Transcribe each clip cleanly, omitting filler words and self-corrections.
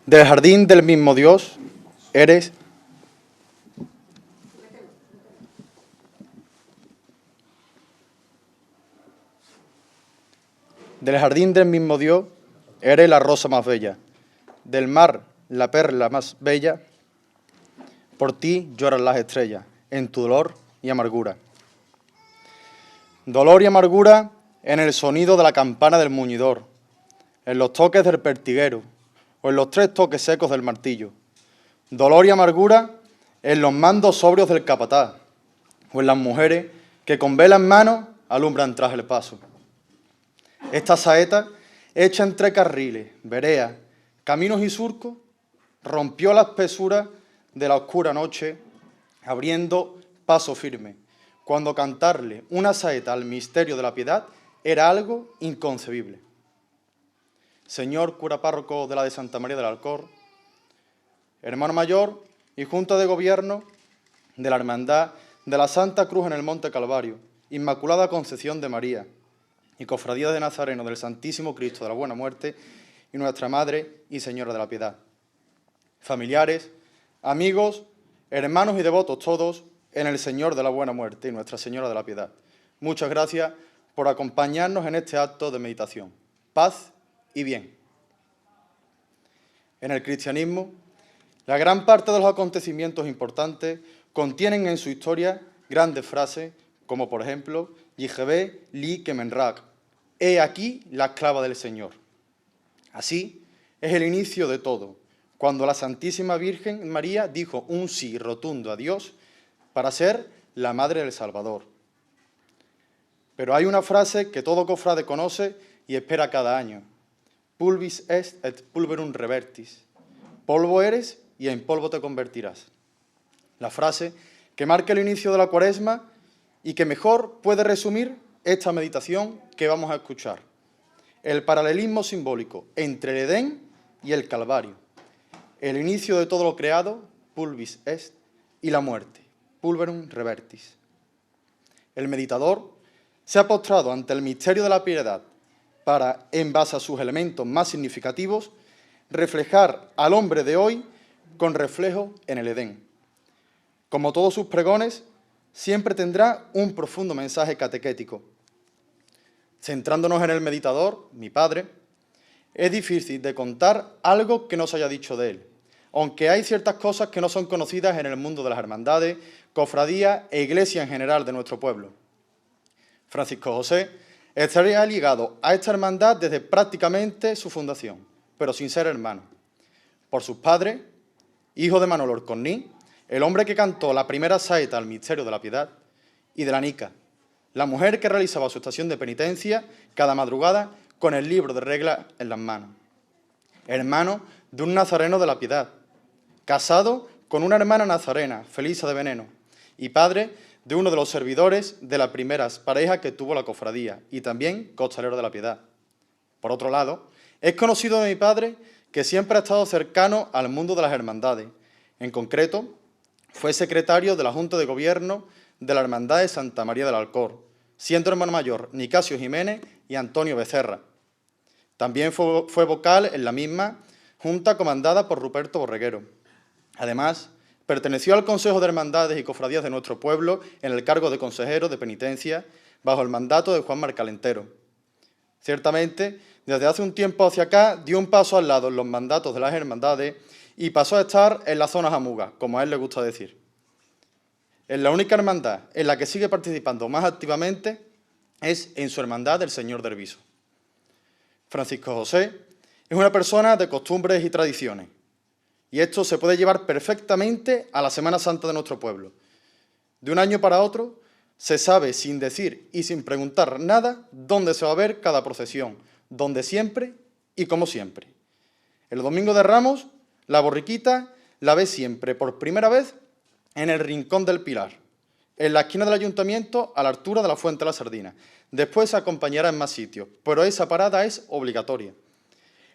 Del jardín del mismo Dios eres. Del jardín del mismo Dios eres la rosa más bella. Del mar la perla más bella. Por ti lloran las estrellas, en tu dolor y amargura. Dolor y amargura en el sonido de la campana del muñidor, en los toques del pertiguero o en los 3 toques secos del martillo. Dolor y amargura en los mandos sobrios del capataz o en las mujeres que con vela en mano alumbran tras el paso. Esta saeta, hecha entre carriles, veredas, caminos y surcos, rompió la espesura de la oscura noche, abriendo paso firme, cuando cantarle una saeta al misterio de la piedad era algo inconcebible. Señor cura párroco de la de Santa María del Alcor, hermano mayor y junta de gobierno de la Hermandad de la Santa Cruz en el Monte Calvario, Inmaculada Concepción de María y Cofradía de Nazareno del Santísimo Cristo de la Buena Muerte y Nuestra Madre y Señora de la Piedad. Familiares, amigos, hermanos y devotos todos en el Señor de la Buena Muerte y Nuestra Señora de la Piedad. Muchas gracias por acompañarnos en este acto de meditación. Paz y bien. En el cristianismo, la gran parte de los acontecimientos importantes contienen en su historia grandes frases, como por ejemplo, Yihvé li kemenrak, he aquí la esclava del Señor. Así es el inicio de todo, cuando la Santísima Virgen María dijo un sí rotundo a Dios para ser la Madre del Salvador. Pero hay una frase que todo cofrade conoce y espera cada año. Pulvis est et pulverum revertis. Polvo eres y en polvo te convertirás. La frase que marca el inicio de la Cuaresma y que mejor puede resumir esta meditación que vamos a escuchar. El paralelismo simbólico entre el Edén y el Calvario. El inicio de todo lo creado, pulvis est, y la muerte, pulverum revertis. El meditador se ha postrado ante el misterio de la piedad para, en base a sus elementos más significativos, reflejar al hombre de hoy con reflejo en el Edén. Como todos sus pregones, siempre tendrá un profundo mensaje catequético. Centrándonos en el meditador, mi padre, es difícil de contar algo que no se haya dicho de él, aunque hay ciertas cosas que no son conocidas en el mundo de las hermandades, cofradías e iglesia en general de nuestro pueblo. Francisco José estaría ligado a esta hermandad desde prácticamente su fundación, pero sin ser hermano. Por sus padres, hijo de Manolo Orconní, el hombre que cantó la primera saeta al misterio de la piedad, y de la Nica, la mujer que realizaba su estación de penitencia cada madrugada con el libro de reglas en las manos. Hermano de un nazareno de la piedad, casado con una hermana nazarena, Felisa de Veneno, y padre de uno de los servidores de las primeras parejas que tuvo la cofradía, y también costalero de la piedad. Por otro lado, es conocido de mi padre que siempre ha estado cercano al mundo de las hermandades. En concreto, fue secretario de la Junta de Gobierno de la Hermandad de Santa María del Alcor, siendo hermano mayor Nicasio Jiménez y Antonio Becerra. También fue vocal en la misma junta comandada por Ruperto Borreguero. Además, perteneció al Consejo de Hermandades y Cofradías de nuestro pueblo en el cargo de consejero de penitencia bajo el mandato de Juan Marcalentero. Ciertamente, desde hace un tiempo hacia acá dio un paso al lado en los mandatos de las hermandades y pasó a estar en la zona jamuga, como a él le gusta decir. En la única hermandad en la que sigue participando más activamente es en su hermandad del Señor del Viso. Francisco José es una persona de costumbres y tradiciones, y esto se puede llevar perfectamente a la Semana Santa de nuestro pueblo. De un año para otro se sabe sin decir y sin preguntar nada dónde se va a ver cada procesión, dónde siempre y cómo siempre. El Domingo de Ramos, la borriquita la ve siempre por primera vez en el Rincón del Pilar, en la esquina del ayuntamiento a la altura de la Fuente de la Sardina. Después se acompañará en más sitios, pero esa parada es obligatoria.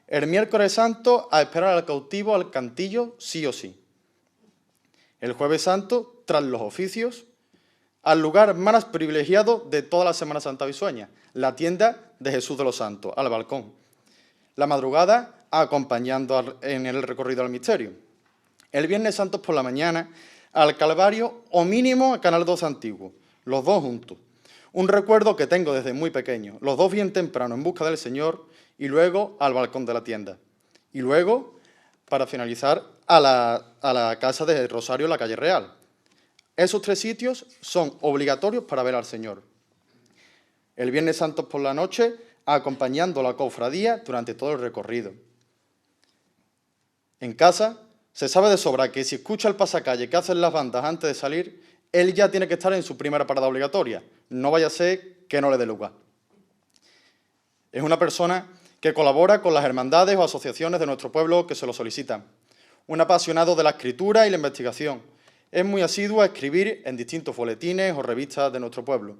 El miércoles santo a esperar al cautivo al cantillo sí o sí. El jueves santo, tras los oficios, al lugar más privilegiado de toda la Semana Santa bisueña, la tienda de Jesús de los Santos, al balcón. La madrugada acompañando en el recorrido al misterio. El Viernes Santo por la mañana al Calvario o mínimo a Canal 2 Antiguo, los dos juntos. Un recuerdo que tengo desde muy pequeño, los dos bien temprano en busca del Señor y luego al balcón de la tienda. Y luego, para finalizar, a la casa de Rosario en la calle Real. Esos tres sitios son obligatorios para ver al Señor. El Viernes Santo por la noche, acompañando a la cofradía durante todo el recorrido. En casa, se sabe de sobra que si escucha el pasacalle que hacen las bandas antes de salir, él ya tiene que estar en su primera parada obligatoria. No vaya a ser que no le dé lugar. Es una persona que colabora con las hermandades o asociaciones de nuestro pueblo que se lo solicitan. Un apasionado de la escritura y la investigación. Es muy asiduo a escribir en distintos boletines o revistas de nuestro pueblo.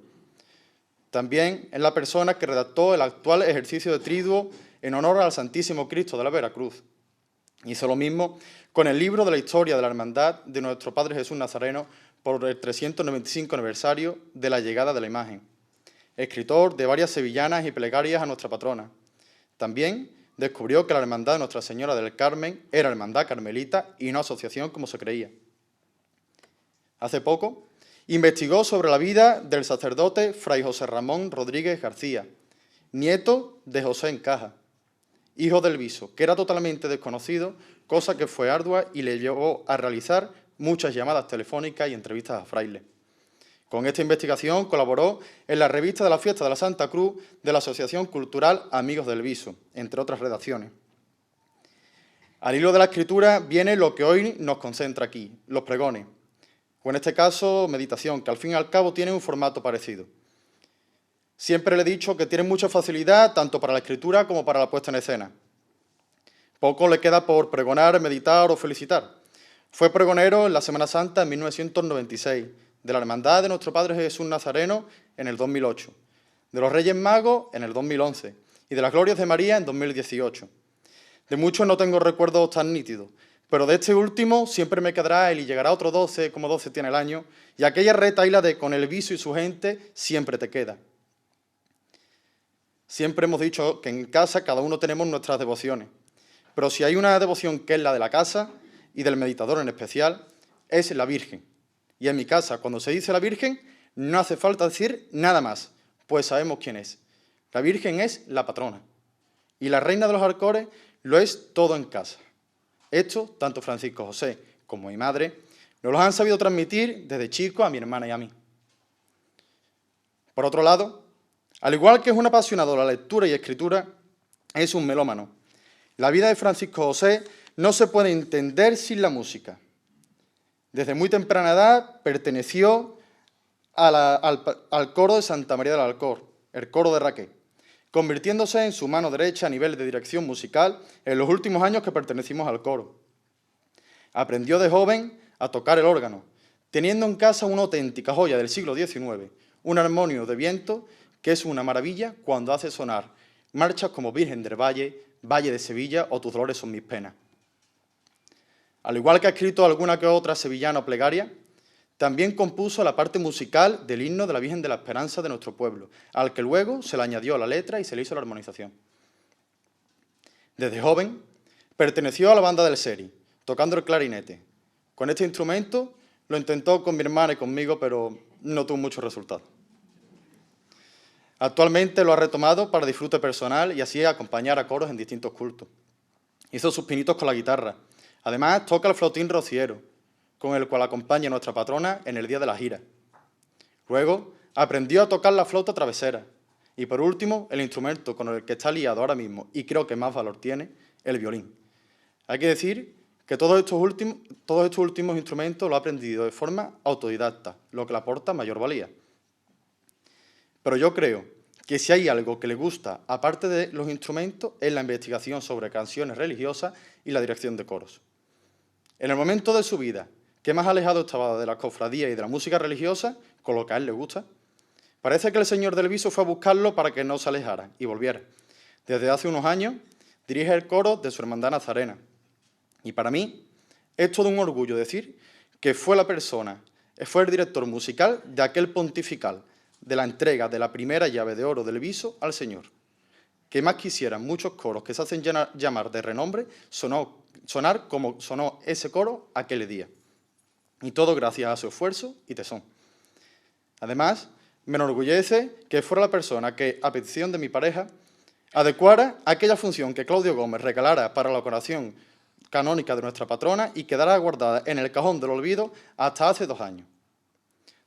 También es la persona que redactó el actual ejercicio de triduo en honor al Santísimo Cristo de la Veracruz. Hizo lo mismo con el libro de la historia de la hermandad de nuestro Padre Jesús Nazareno por el 395 aniversario de la llegada de la imagen. Escritor de varias sevillanas y plegarias a nuestra patrona. También descubrió que la hermandad de Nuestra Señora del Carmen era hermandad carmelita y no asociación como se creía. Hace poco investigó sobre la vida del sacerdote Fray José Ramón Rodríguez García, nieto de José Encaja, hijo del Viso, que era totalmente desconocido, cosa que fue ardua y le llevó a realizar muchas llamadas telefónicas y entrevistas a frailes. Con esta investigación colaboró en la revista de la Fiesta de la Santa Cruz de la Asociación Cultural Amigos del Viso, entre otras redacciones. Al hilo de la escritura viene lo que hoy nos concentra aquí, los pregones, o en este caso meditación, que al fin y al cabo tiene un formato parecido. Siempre le he dicho que tiene mucha facilidad tanto para la escritura como para la puesta en escena. Poco le queda por pregonar, meditar o felicitar. Fue pregonero en la Semana Santa en 1996, de la Hermandad de nuestro Padre Jesús Nazareno en el 2008, de los Reyes Magos en el 2011 y de las Glorias de María en 2018. De muchos no tengo recuerdos tan nítidos, pero de este último siempre me quedará el y llegará otro 12, como 12 tiene el año, y aquella retahíla de con el Viso y su gente siempre te queda. Siempre hemos dicho que en casa cada uno tenemos nuestras devociones, pero si hay una devoción que es la de la casa y del meditador en especial, es la Virgen. Y en mi casa, cuando se dice la Virgen, no hace falta decir nada más, pues sabemos quién es. La Virgen es la patrona. Y la reina de los Alcores lo es todo en casa. Esto, tanto Francisco José como mi madre, nos lo han sabido transmitir desde chico a mi hermana y a mí. Por otro lado, al igual que es un apasionado de la lectura y escritura, es un melómano. La vida de Francisco José no se puede entender sin la música. Desde muy temprana edad perteneció al coro de Santa María del Alcor, el coro de Raquel, convirtiéndose en su mano derecha a nivel de dirección musical en los últimos años que pertenecimos al coro. Aprendió de joven a tocar el órgano, teniendo en casa una auténtica joya del siglo XIX, un armonio de viento que es una maravilla cuando hace sonar marchas como Virgen del Valle, Valle de Sevilla o Tus dolores son mis penas. Al igual que ha escrito alguna que otra sevillana o plegaria, también compuso la parte musical del himno de la Virgen de la Esperanza de nuestro pueblo, al que luego se le añadió la letra y se le hizo la armonización. Desde joven perteneció a la banda del Seri, tocando el clarinete. Con este instrumento lo intentó con mi hermana y conmigo, pero no tuvo mucho resultado. Actualmente lo ha retomado para disfrute personal y así acompañar a coros en distintos cultos. Hizo sus pinitos con la guitarra. Además, toca el flautín rociero, con el cual acompaña a nuestra patrona en el día de la gira. Luego, aprendió a tocar la flauta travesera. Y por último, el instrumento con el que está liado ahora mismo, y creo que más valor tiene, el violín. Hay que decir que todos estos últimos instrumentos lo ha aprendido de forma autodidacta, lo que le aporta mayor valía. Pero yo creo que si hay algo que le gusta, aparte de los instrumentos, es la investigación sobre canciones religiosas y la dirección de coros. En el momento de su vida que más alejado estaba de la cofradía y de la música religiosa, con lo que a él le gusta, parece que el señor del Viso fue a buscarlo para que no se alejara y volviera. Desde hace unos años dirige el coro de su hermandad nazarena. Y para mí es todo un orgullo decir que fue el director musical de aquel pontifical, de la entrega de la primera llave de oro del Viso al Señor. que más quisieran muchos coros que se hacen llamar de renombre sonar como sonó ese coro aquel día. Y todo gracias a su esfuerzo y tesón. Además, me enorgullece que fuera la persona que, a petición de mi pareja, adecuara aquella función que Claudio Gómez regalara para la oración canónica de nuestra patrona y quedara guardada en el cajón del olvido hasta hace 2 años,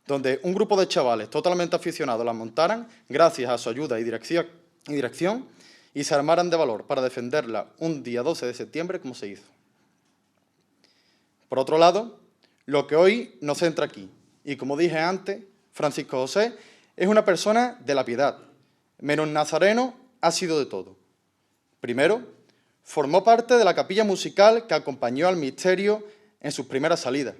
donde un grupo de chavales totalmente aficionados la montaran gracias a su ayuda y dirección y se armaran de valor para defenderla un día 12 de septiembre como se hizo. Por otro lado, lo que hoy nos centra aquí, y como dije antes, Francisco José es una persona de la piedad, menos nazareno ha sido de todo. Primero, formó parte de la capilla musical que acompañó al misterio en sus primeras salidas.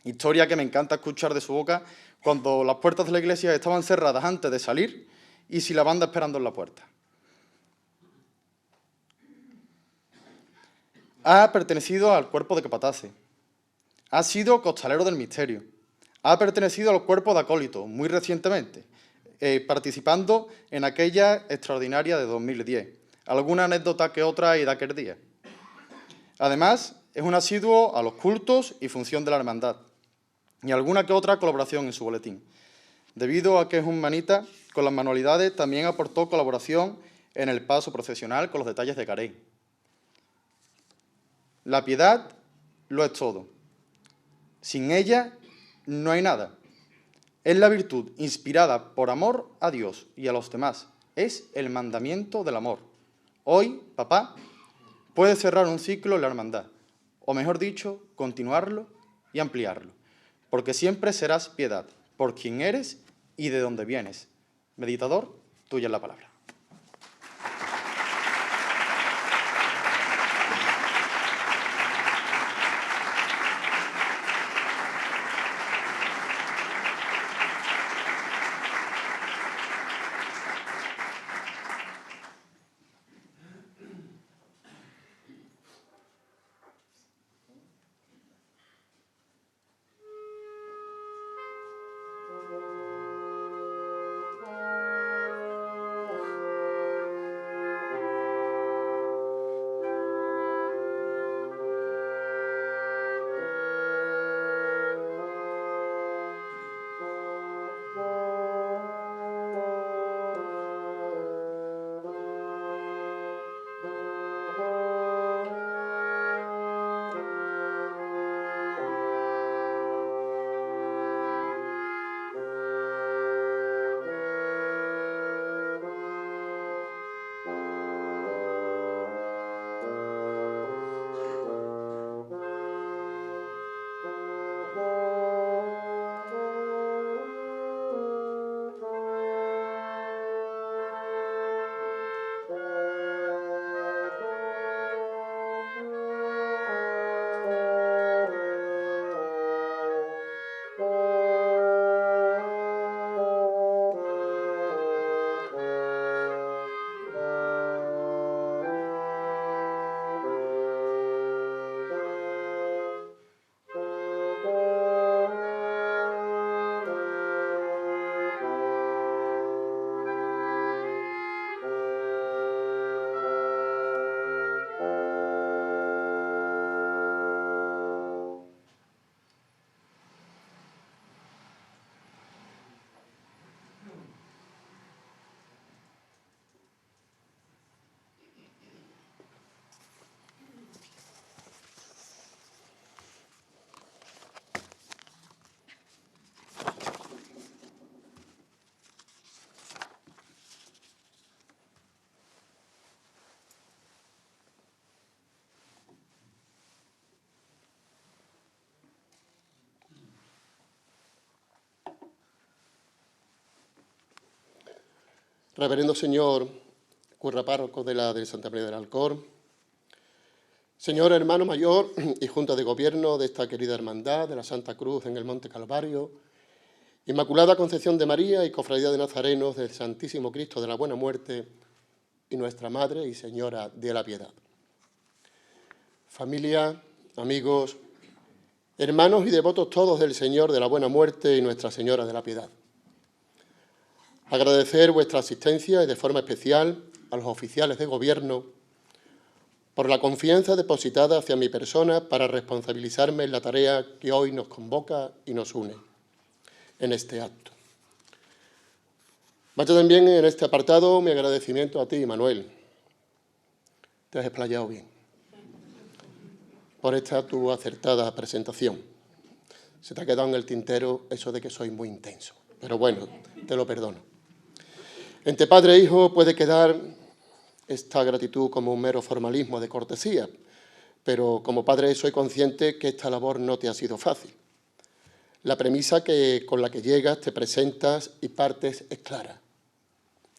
Historia que me encanta escuchar de su boca cuando las puertas de la iglesia estaban cerradas antes de salir y sin la banda esperando en la puerta. Ha pertenecido al cuerpo de capataces. Ha sido costalero del misterio. Ha pertenecido al cuerpo de acólitos muy recientemente, participando en aquella extraordinaria de 2010. Alguna anécdota que otra hay de aquel día. Además, es un asiduo a los cultos y función de la hermandad, y alguna que otra colaboración en su boletín. Debido a que es un manita, con las manualidades también aportó colaboración en el paso procesional con los detalles de Carey. La piedad lo es todo. Sin ella no hay nada. Es la virtud inspirada por amor a Dios y a los demás. Es el mandamiento del amor. Hoy, papá, puedes cerrar un ciclo en la hermandad, o mejor dicho, continuarlo y ampliarlo, porque siempre serás piedad, por quien eres y de dónde vienes. Meditador, tuya es la palabra. Reverendo señor cura párroco de la de Santa María del Alcor, señor hermano mayor y junta de gobierno de esta querida hermandad de la Santa Cruz en el Monte Calvario, Inmaculada Concepción de María y Cofradía de Nazarenos del Santísimo Cristo de la Buena Muerte y nuestra Madre y Señora de la Piedad. Familia, amigos, hermanos y devotos todos del Señor de la Buena Muerte y Nuestra Señora de la Piedad. Agradecer vuestra asistencia y de forma especial a los oficiales de gobierno por la confianza depositada hacia mi persona para responsabilizarme en la tarea que hoy nos convoca y nos une en este acto. Vaya también en este apartado mi agradecimiento a ti, Manuel. Te has explayado bien por esta tu acertada presentación. Se te ha quedado en el tintero eso de que soy muy intenso, pero bueno, te lo perdono. Entre padre e hijo puede quedar esta gratitud como un mero formalismo de cortesía, pero como padre soy consciente que esta labor no te ha sido fácil. La premisa con la que llegas, te presentas y partes es clara.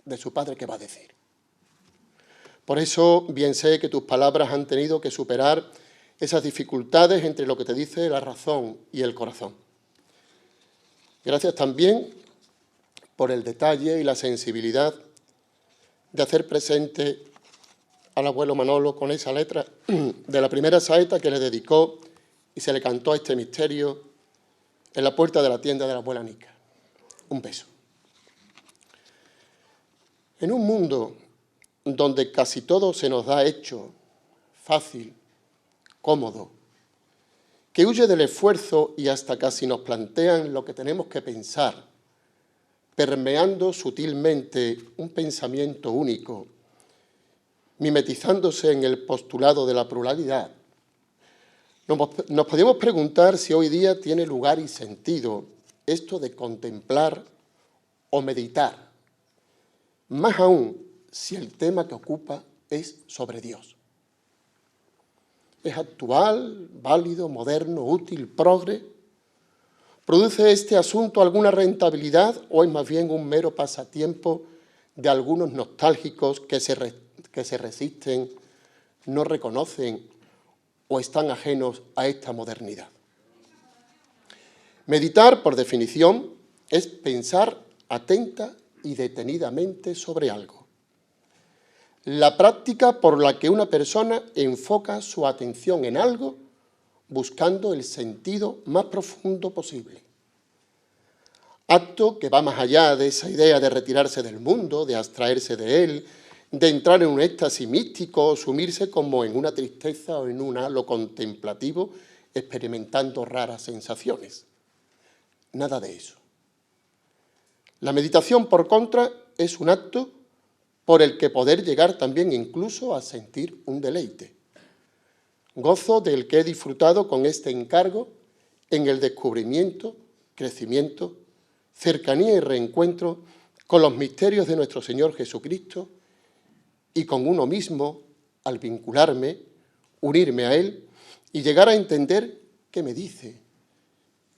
De su padre, ¿qué va a decir? Por eso, bien sé que tus palabras han tenido que superar esas dificultades entre lo que te dice la razón y el corazón. Gracias también por el detalle y la sensibilidad de hacer presente al abuelo Manolo con esa letra de la primera saeta que le dedicó y se le cantó a este misterio en la puerta de la tienda de la abuela Nica. Un beso. En un mundo donde casi todo se nos da hecho, fácil, cómodo, que huye del esfuerzo y hasta casi nos plantean lo que tenemos que pensar, permeando sutilmente un pensamiento único, mimetizándose en el postulado de la pluralidad, nos podemos preguntar si hoy día tiene lugar y sentido esto de contemplar o meditar, más aún si el tema que ocupa es sobre Dios. ¿Es actual, válido, moderno, útil, progre? ¿Produce este asunto alguna rentabilidad o es más bien un mero pasatiempo de algunos nostálgicos que se resisten, no reconocen o están ajenos a esta modernidad? Meditar, por definición, es pensar atenta y detenidamente sobre algo. La práctica por la que una persona enfoca su atención en algo buscando el sentido más profundo posible. Acto que va más allá de esa idea de retirarse del mundo, de abstraerse de él, de entrar en un éxtasis místico o sumirse como en una tristeza o en un halo contemplativo, experimentando raras sensaciones. Nada de eso. La meditación, por contra, es un acto por el que poder llegar también incluso a sentir un deleite. Gozo del que he disfrutado con este encargo en el descubrimiento, crecimiento, cercanía y reencuentro con los misterios de nuestro Señor Jesucristo y con uno mismo al vincularme, unirme a Él y llegar a entender qué me dice,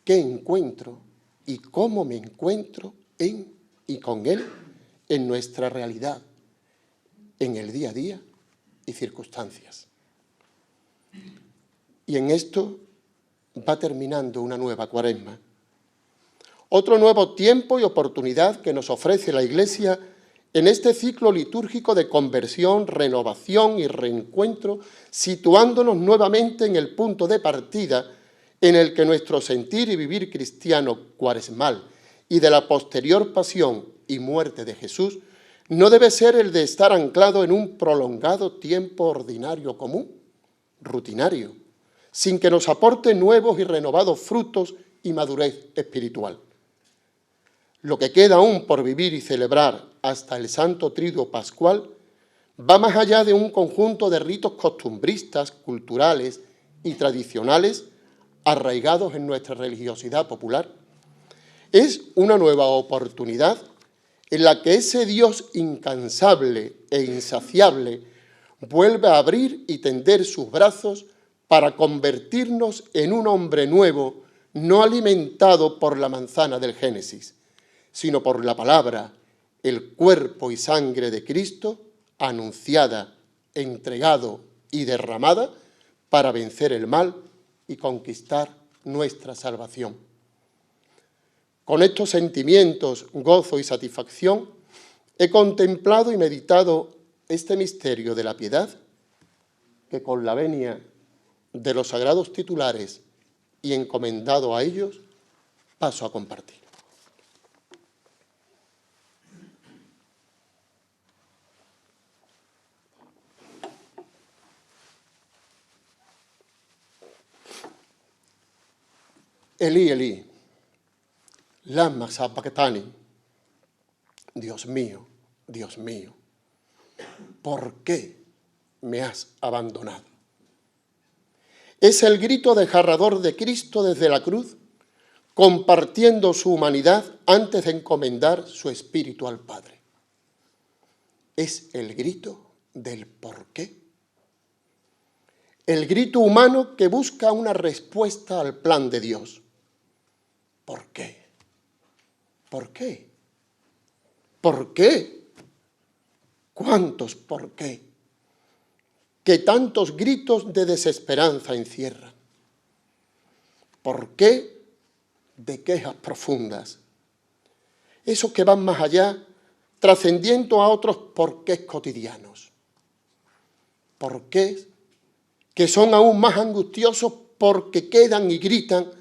qué encuentro y cómo me encuentro en y con Él en nuestra realidad, en el día a día y circunstancias. Y en esto va terminando una nueva Cuaresma. Otro nuevo tiempo y oportunidad que nos ofrece la Iglesia en este ciclo litúrgico de conversión, renovación y reencuentro, situándonos nuevamente en el punto de partida en el que nuestro sentir y vivir cristiano cuaresmal y de la posterior pasión y muerte de Jesús no debe ser el de estar anclado en un prolongado tiempo ordinario común, rutinario, sin que nos aporte nuevos y renovados frutos y madurez espiritual. Lo que queda aún por vivir y celebrar hasta el Santo Triduo Pascual va más allá de un conjunto de ritos costumbristas, culturales y tradicionales arraigados en nuestra religiosidad popular. Es una nueva oportunidad en la que ese Dios incansable e insaciable vuelve a abrir y tender sus brazos para convertirnos en un hombre nuevo, no alimentado por la manzana del Génesis, sino por la palabra, el cuerpo y sangre de Cristo, anunciada, entregado y derramada para vencer el mal y conquistar nuestra salvación. Con estos sentimientos, gozo y satisfacción, he contemplado y meditado este misterio de la piedad que con la venia de los sagrados titulares y encomendado a ellos, paso a compartir. Elí, Elí, lama sabactani. Dios mío, ¿por qué me has abandonado? Es el grito desgarrador de Cristo desde la cruz, compartiendo su humanidad antes de encomendar su espíritu al Padre. Es el grito del por qué. El grito humano que busca una respuesta al plan de Dios. ¿Por qué? ¿Por qué? ¿Por qué? ¿Cuántos por qué? Que tantos gritos de desesperanza encierran. ¿Por qué? De quejas profundas. Esos que van más allá, trascendiendo a otros porqués cotidianos. Porqués que son aún más angustiosos porque quedan y gritan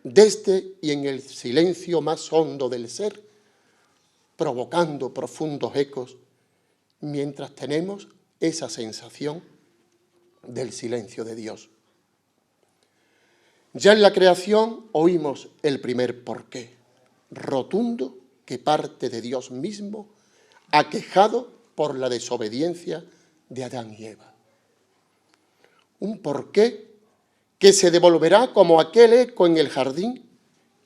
desde y en el silencio más hondo del ser, provocando profundos ecos, mientras tenemos esa sensación del silencio de Dios. Ya en la creación oímos el primer porqué, rotundo, que parte de Dios mismo, aquejado por la desobediencia de Adán y Eva. Un porqué que se devolverá como aquel eco en el jardín,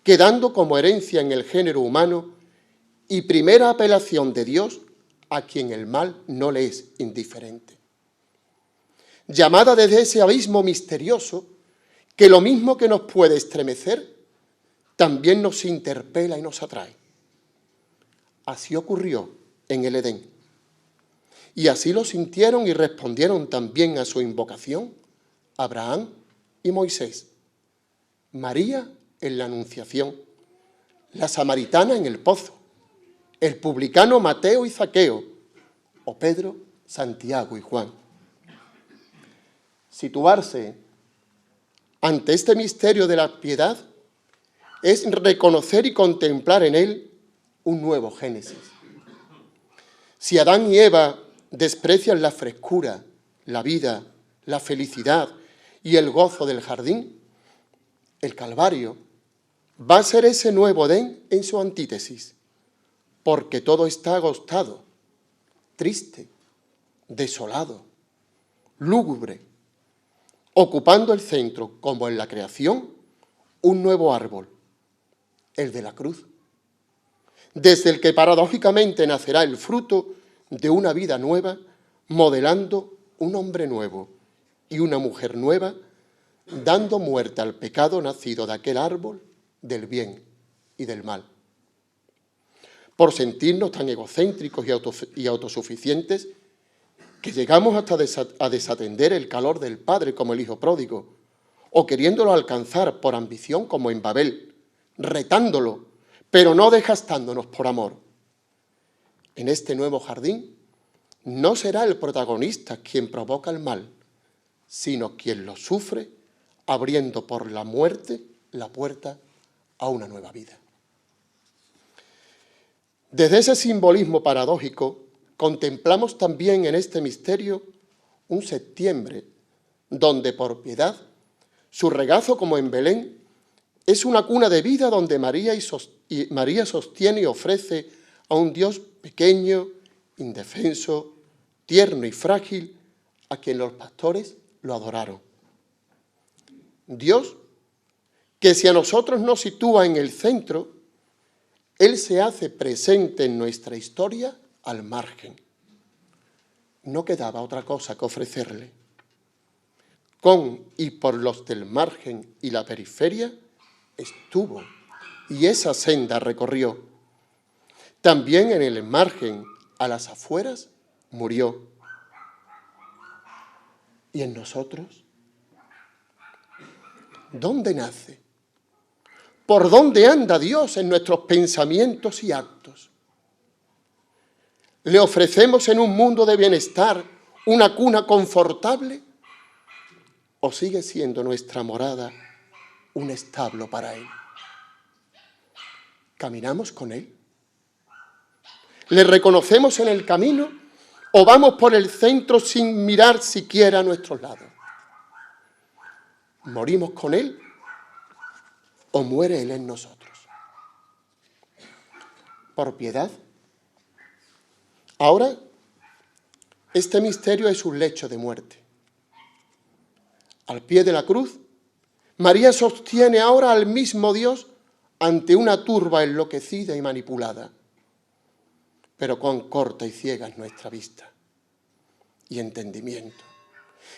quedando como herencia en el género humano y primera apelación de Dios a quien el mal no le es indiferente. Llamada desde ese abismo misterioso que lo mismo que nos puede estremecer, también nos interpela y nos atrae. Así ocurrió en el Edén. Y así lo sintieron y respondieron también a su invocación Abraham y Moisés, María en la Anunciación, la samaritana en el pozo, el publicano Mateo y Zaqueo, o Pedro, Santiago y Juan. Situarse ante este misterio de la piedad es reconocer y contemplar en él un nuevo Génesis. Si Adán y Eva desprecian la frescura, la vida, la felicidad y el gozo del jardín, el Calvario va a ser ese nuevo Edén en su antítesis, porque todo está agostado, triste, desolado, lúgubre, ocupando el centro, como en la creación, un nuevo árbol, el de la cruz, desde el que paradójicamente nacerá el fruto de una vida nueva, modelando un hombre nuevo y una mujer nueva, dando muerte al pecado nacido de aquel árbol del bien y del mal. Por sentirnos tan egocéntricos y autosuficientes que llegamos hasta a desatender el calor del Padre como el Hijo pródigo, o queriéndolo alcanzar por ambición como en Babel, retándolo, pero no desgastándonos por amor. En este nuevo jardín no será el protagonista quien provoca el mal, sino quien lo sufre, abriendo por la muerte la puerta a una nueva vida. Desde ese simbolismo paradójico, contemplamos también en este misterio un septiembre donde por piedad, su regazo como en Belén, es una cuna de vida donde María sostiene y ofrece a un Dios pequeño, indefenso, tierno y frágil, a quien los pastores lo adoraron. Dios, que si a nosotros nos sitúa en el centro, Él se hace presente en nuestra historia al margen. No quedaba otra cosa que ofrecerle. Con y por los del margen y la periferia estuvo y esa senda recorrió. También en el margen, a las afueras, murió. ¿Y en nosotros? ¿Dónde nace? ¿Por dónde anda Dios en nuestros pensamientos y actos? ¿Le ofrecemos en un mundo de bienestar una cuna confortable? ¿O sigue siendo nuestra morada un establo para Él? ¿Caminamos con Él? ¿Le reconocemos en el camino o vamos por el centro sin mirar siquiera a nuestros lados? ¿Morimos con Él o muere Él en nosotros. Por piedad. Ahora, este misterio es un lecho de muerte. Al pie de la cruz, María sostiene ahora al mismo Dios ante una turba enloquecida y manipulada. Pero cuán corta y ciega es nuestra vista y entendimiento,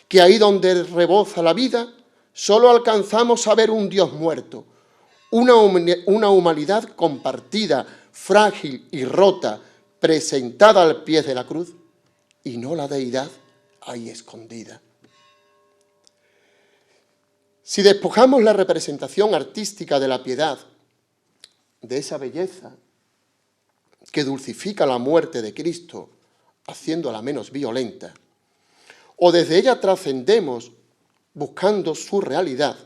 que ahí donde reboza la vida, solo alcanzamos a ver un Dios muerto, una humanidad compartida, frágil y rota, presentada al pie de la cruz, y no la deidad ahí escondida. Si despojamos la representación artística de la piedad de esa belleza que dulcifica la muerte de Cristo, haciéndola menos violenta, o desde ella trascendemos buscando su realidad,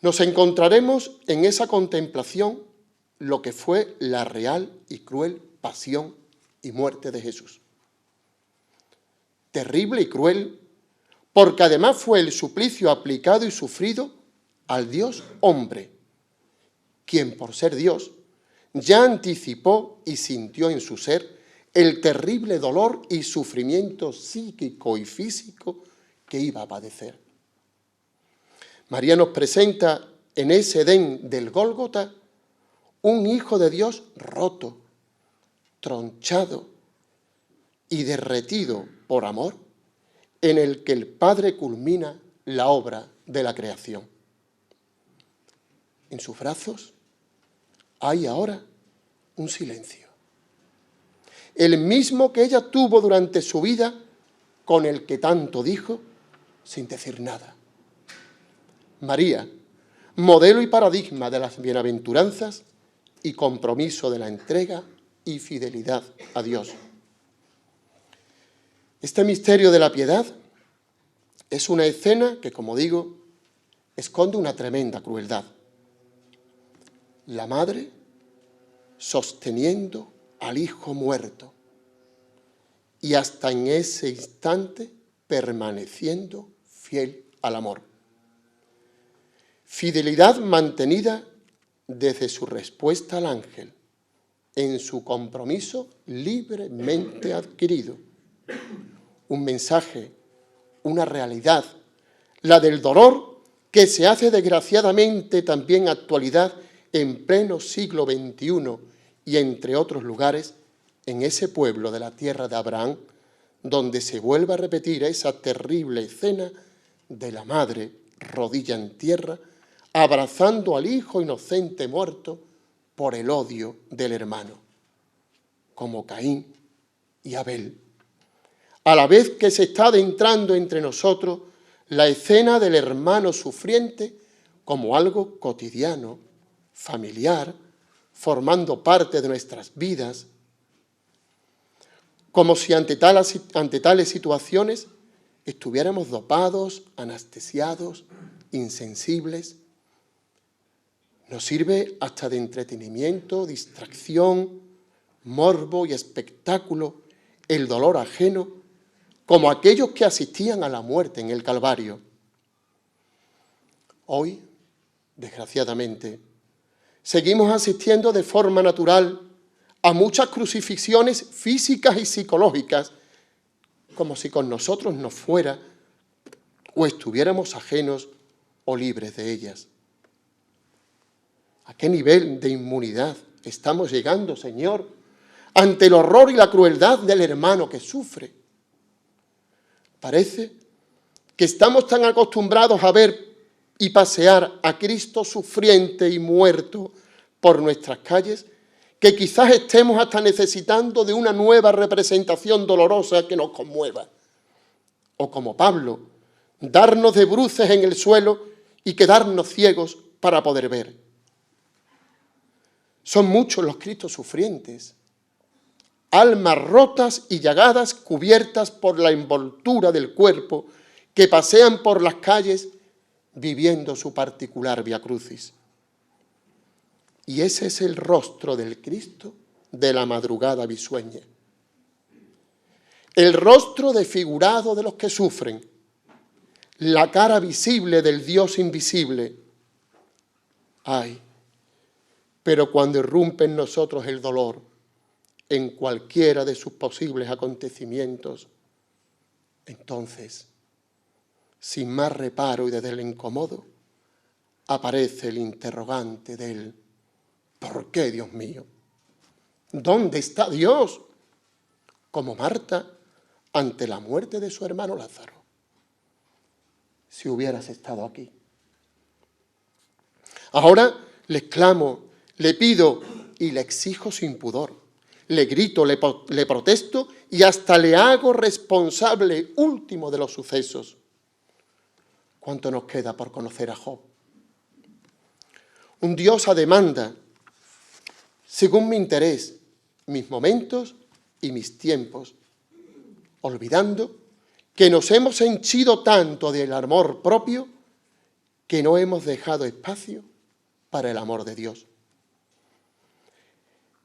nos encontraremos en esa contemplación lo que fue la real y cruel pasión y muerte de Jesús. Terrible y cruel, porque además fue el suplicio aplicado y sufrido al Dios hombre, quien por ser Dios ya anticipó y sintió en su ser el terrible dolor y sufrimiento psíquico y físico que iba a padecer. María nos presenta en ese Edén del Gólgota un Hijo de Dios roto, tronchado y derretido por amor, en el que el Padre culmina la obra de la creación. En sus brazos hay ahora un silencio, el mismo que ella tuvo durante su vida, con el que tanto dijo sin decir nada. María, modelo y paradigma de las bienaventuranzas y compromiso de la entrega y fidelidad a Dios. Este misterio de la piedad es una escena que, como digo, esconde una tremenda crueldad. La madre sosteniendo al hijo muerto y hasta en ese instante permaneciendo fiel al amor. Fidelidad mantenida desde su respuesta al ángel, en su compromiso libremente adquirido. Un mensaje, una realidad, la del dolor que se hace desgraciadamente también actualidad en pleno siglo XXI y entre otros lugares en ese pueblo de la tierra de Abraham, donde se vuelve a repetir esa terrible escena de la madre rodilla en tierra, abrazando al hijo inocente muerto por el odio del hermano, como Caín y Abel. A la vez que se está adentrando entre nosotros la escena del hermano sufriente como algo cotidiano, familiar, formando parte de nuestras vidas, como si ante tales situaciones estuviéramos dopados, anestesiados, insensibles. Nos sirve hasta de entretenimiento, distracción, morbo y espectáculo el dolor ajeno, como aquellos que asistían a la muerte en el Calvario. Hoy, desgraciadamente, seguimos asistiendo de forma natural a muchas crucifixiones físicas y psicológicas, como si con nosotros no fuera o estuviéramos ajenos o libres de ellas. ¿A qué nivel de inmunidad estamos llegando, Señor, ante el horror y la crueldad del hermano que sufre? Parece que estamos tan acostumbrados a ver y pasear a Cristo sufriente y muerto por nuestras calles, que quizás estemos hasta necesitando de una nueva representación dolorosa que nos conmueva. O como Pablo, darnos de bruces en el suelo y quedarnos ciegos para poder ver. Son muchos los Cristos sufrientes, almas rotas y llagadas cubiertas por la envoltura del cuerpo, que pasean por las calles viviendo su particular Via Crucis. Y ese es el rostro del Cristo de la madrugada bisueña. El rostro desfigurado de los que sufren, la cara visible del Dios invisible, Ay, pero cuando irrumpe en nosotros el dolor, en cualquiera de sus posibles acontecimientos, entonces, sin más reparo y desde el incomodo, aparece el interrogante del ¿por qué, Dios mío? ¿Dónde está Dios? Como Marta ante la muerte de su hermano Lázaro. Si hubieras estado aquí. Ahora le clamo, le pido y le exijo sin pudor. Le grito, le protesto y hasta le hago responsable último de los sucesos. ¿Cuánto nos queda por conocer a Job? Un Dios a demanda, según mi interés, mis momentos y mis tiempos, olvidando que nos hemos henchido tanto del amor propio que no hemos dejado espacio para el amor de Dios.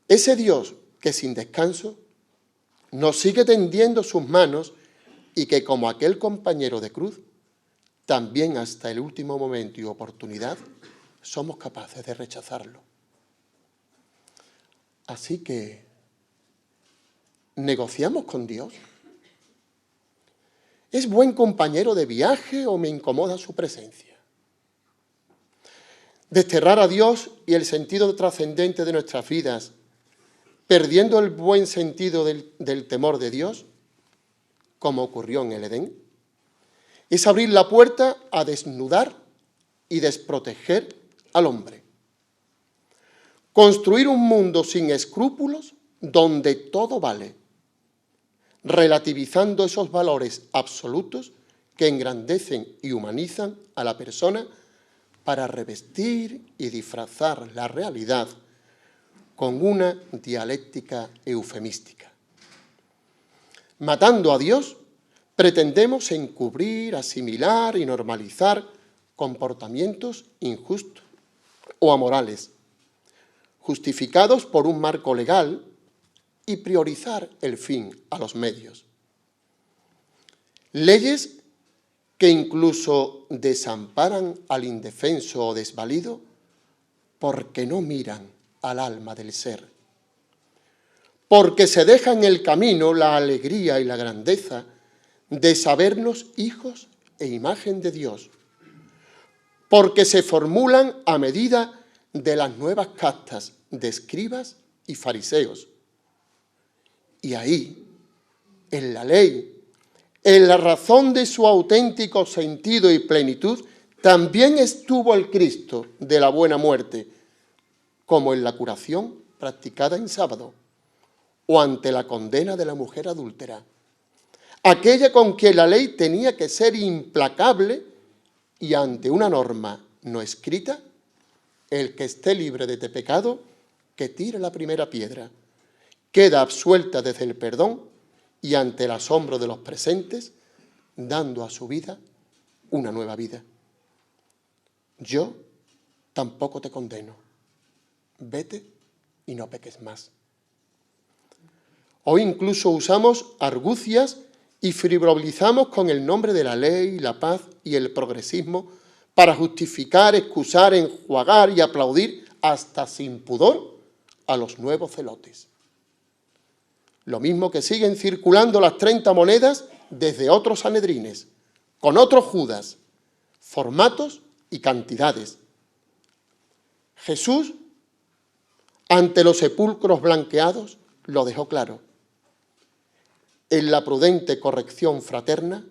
Ese Dios que sin descanso nos sigue tendiendo sus manos y que como aquel compañero de cruz, también hasta el último momento y oportunidad somos capaces de rechazarlo. Así que, ¿negociamos con Dios? ¿Es buen compañero de viaje o me incomoda su presencia? Desterrar a Dios y el sentido trascendente de nuestras vidas, perdiendo el buen sentido del temor de Dios, como ocurrió en el Edén, es abrir la puerta a desnudar y desproteger al hombre. Construir un mundo sin escrúpulos donde todo vale, relativizando esos valores absolutos que engrandecen y humanizan a la persona para revestir y disfrazar la realidad con una dialéctica eufemística. Matando a Dios, pretendemos encubrir, asimilar y normalizar comportamientos injustos o amorales, justificados por un marco legal y priorizar el fin a los medios. Leyes que incluso desamparan al indefenso o desvalido porque no miran al alma del ser, porque se deja en el camino la alegría y la grandeza de sabernos hijos e imagen de Dios, porque se formulan a medida de las nuevas castas de escribas y fariseos. Y ahí, en la ley, en la razón de su auténtico sentido y plenitud, también estuvo el Cristo de la buena muerte, como en la curación practicada en sábado, o ante la condena de la mujer adúltera, aquella con quien la ley tenía que ser implacable y ante una norma no escrita, el que esté libre de pecado, que tire la primera piedra, queda absuelta desde el perdón y ante el asombro de los presentes, dando a su vida una nueva vida. Yo tampoco te condeno. Vete y no peques más. Hoy incluso usamos argucias y frivolizamos con el nombre de la ley, la paz y el progresismo para justificar, excusar, enjuagar y aplaudir hasta sin pudor a los nuevos celotes. Lo mismo que siguen circulando las 30 monedas desde otros sanedrines, con otros Judas, formatos y cantidades. Jesús, ante los sepulcros blanqueados, lo dejó claro. En la prudente corrección fraterna,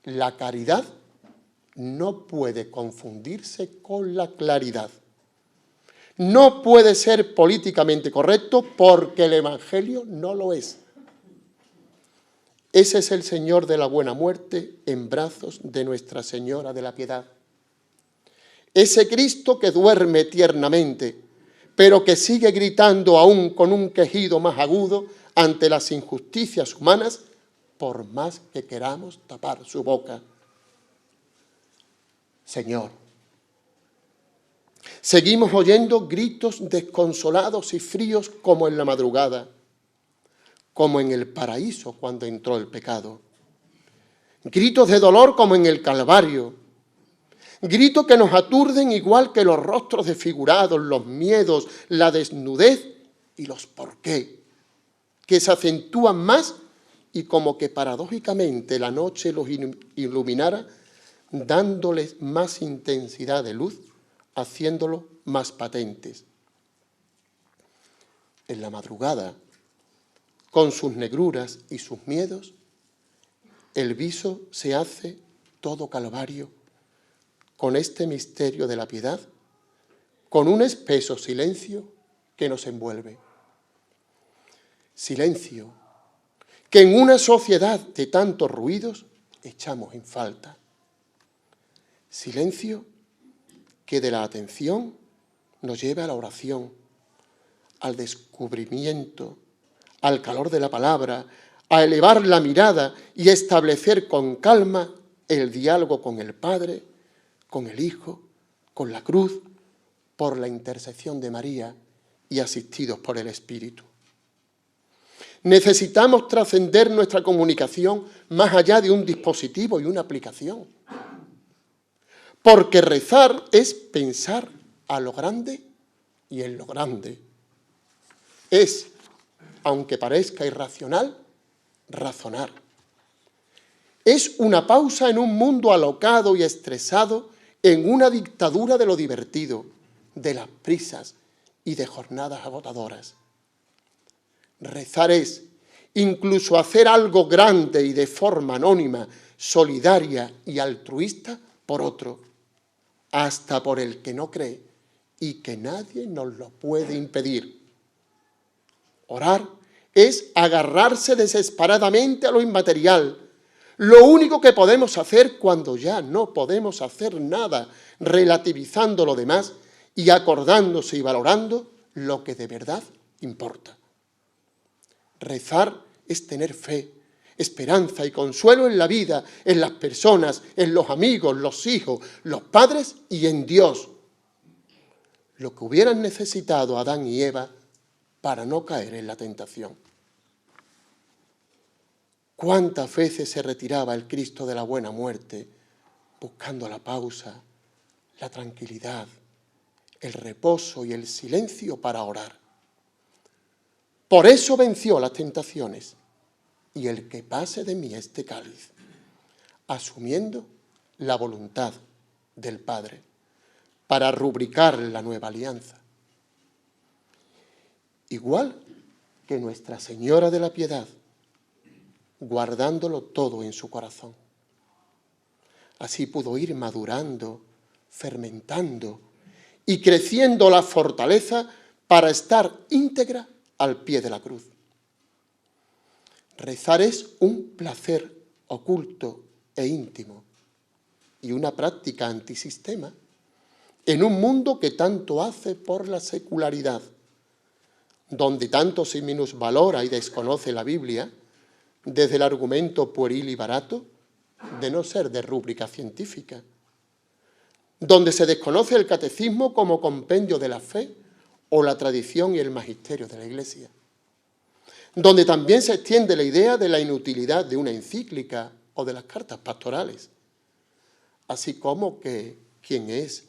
la caridad no puede confundirse con la claridad. No puede ser políticamente correcto porque el Evangelio no lo es. Ese es el Señor de la buena muerte en brazos de Nuestra Señora de la Piedad. Ese Cristo que duerme tiernamente, pero que sigue gritando aún con un quejido más agudo ante las injusticias humanas, por más que queramos tapar su boca. Señor, seguimos oyendo gritos desconsolados y fríos como en la madrugada, como en el paraíso cuando entró el pecado. Gritos de dolor como en el Calvario. Gritos que nos aturden igual que los rostros desfigurados, los miedos, la desnudez y los por qué, que se acentúan más y como que paradójicamente la noche los iluminara, dándoles más intensidad de luz, haciéndolos más patentes. En la madrugada, con sus negruras y sus miedos, el viso se hace todo calvario con este misterio de la piedad, con un espeso silencio que nos envuelve. Silencio que en una sociedad de tantos ruidos echamos en falta. Silencio que de la atención nos lleva a la oración, al descubrimiento, al calor de la palabra, a elevar la mirada y establecer con calma el diálogo con el Padre, con el Hijo, con la cruz, por la intercesión de María y asistidos por el Espíritu. Necesitamos trascender nuestra comunicación más allá de un dispositivo y una aplicación. Porque rezar es pensar a lo grande y en lo grande. Es, aunque parezca irracional, razonar. Es una pausa en un mundo alocado y estresado, en una dictadura de lo divertido, de las prisas y de jornadas agotadoras. Rezar es incluso hacer algo grande y de forma anónima, solidaria y altruista por otro, hasta por el que no cree y que nadie nos lo puede impedir. Orar es agarrarse desesperadamente a lo inmaterial, lo único que podemos hacer cuando ya no podemos hacer nada, relativizando lo demás y acordándose y valorando lo que de verdad importa. Rezar es tener fe, esperanza y consuelo en la vida, en las personas, en los amigos, los hijos, los padres y en Dios. Lo que hubieran necesitado Adán y Eva para no caer en la tentación. ¿Cuántas veces se retiraba el Cristo de la buena muerte buscando la pausa, la tranquilidad, el reposo y el silencio para orar? Por eso venció las tentaciones. Y el que pase de mí este cáliz, asumiendo la voluntad del Padre, para rubricar la nueva alianza. Igual que Nuestra Señora de la Piedad, guardándolo todo en su corazón. Así pudo ir madurando, fermentando y creciendo la fortaleza para estar íntegra al pie de la cruz. Rezar es un placer oculto e íntimo y una práctica antisistema en un mundo que tanto hace por la secularidad, donde tanto se minusvalora y desconoce la Biblia, desde el argumento pueril y barato de no ser de rúbrica científica, donde se desconoce el catecismo como compendio de la fe o la tradición y el magisterio de la Iglesia, donde también se extiende la idea de la inutilidad de una encíclica o de las cartas pastorales, así como que quién es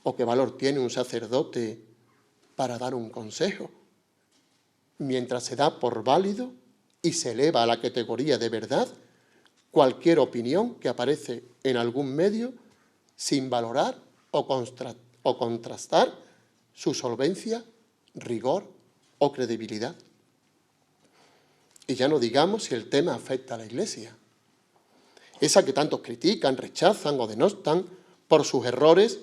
o qué valor tiene un sacerdote para dar un consejo, mientras se da por válido y se eleva a la categoría de verdad cualquier opinión que aparece en algún medio sin valorar o contrastar su solvencia, rigor o credibilidad. Y ya no digamos si el tema afecta a la Iglesia, esa que tantos critican, rechazan o denostan por sus errores,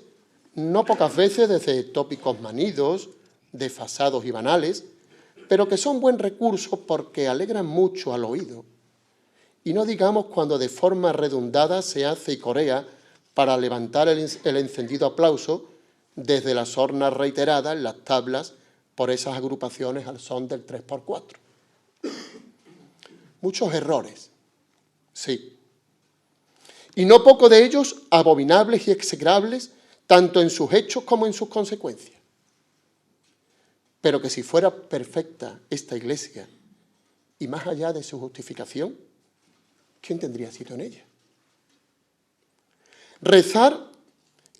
no pocas veces desde tópicos manidos, desfasados y banales, pero que son buen recurso porque alegran mucho al oído. Y no digamos cuando de forma redundada se hace y corea para levantar el encendido aplauso desde las sornas reiteradas en las tablas por esas agrupaciones al son del 3x4. Muchos errores, sí. Y no poco de ellos abominables y execrables, tanto en sus hechos como en sus consecuencias. Pero que si fuera perfecta esta Iglesia, y más allá de su justificación, ¿quién tendría sitio en ella? Rezar